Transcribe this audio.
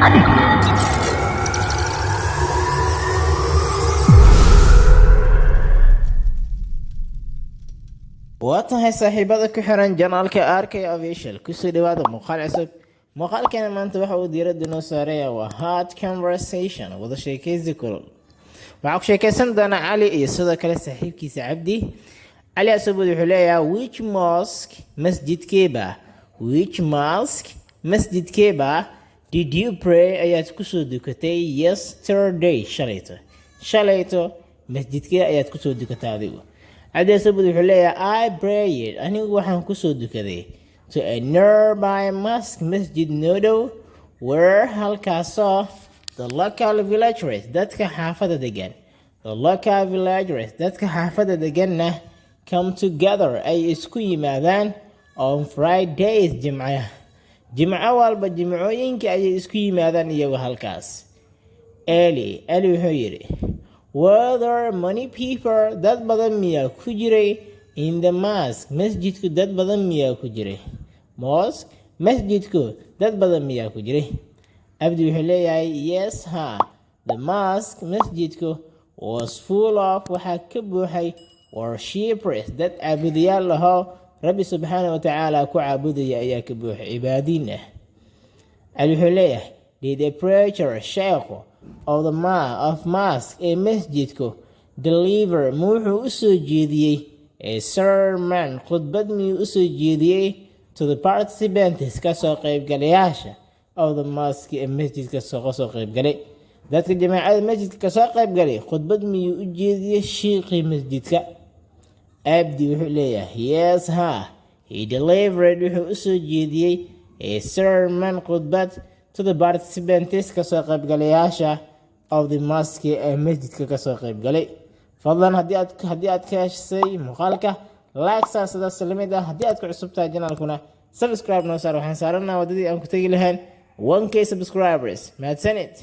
واتهي صاحبada ku xiran janaalka RK Official kusoo dhawaada muuqaal cusub. Muuqaalkan maanta waxa uu diiradda noo saaraya waa hard conversation wada sheekaysi kulul. Waxa ku sheekaysan doona Ali iyo sidoo kale saaxiibkiisa Cabdi. Ali asabud wuxuu leeyahay which mosque masjidkeeba did you pray ayaad kusoo dukatay yesterday shalayto masjidkee ayaad kusoo dukatay adigu. Cabdi asabud wuxuu leeyahay I prayed anigu waxaan kusoo dukaday to a nearby mosque masjid nodow where halkaasoo the local villagers dadka xaafada deganna come together ay isku yimaadaan on Fridays jimco walba jimcooyinka ayay isku yimaadaan iyagu halkaas. Ali wuxuu yidhi were there many people dad badan miyaa ku jiray in the mosque masjidku dad badan miyaa ku jiray masjidku dad badan miyaa ku jiray. Abdi wuxuu leeyahay yes the mosque masjidku was full of waxaa ka buuxay worshippers dad caabudayaal lahoo rabbi subxaanahu watacaala ku caabudaya ayaa ka buuxay cibaadiin ah. Ali wuxuu leeyahay did a preacher sheekhu of mosque ee masjidku deliver wuxuu u soo jeediyey a sermon khudbad miyuu u soo jeediyey to the participants kasoo qaybgalayaasha of the mosque ee masjidka soo qaybgalay dadka jamaacada masjidka kasoo qaybgalay khudbad miyuu u jeediyey shiiqii masjidka. Abdi wuxuu leeyahay yes he delivered wuxuu u soo jeediyey a sermon khudbad to the participants kasoo qaybgalayaasha of the mosque ee masjidka kasoo qaybgalay. fadlan haddii aad ka heshay muuqaalka like sidaas lamid ah. haddii aad ku cusub tahay janaalkuna subscribe noo saar. waxaan saaranaa wadadii aan ku tegi lahayn 1k subscribers. mahadsanid.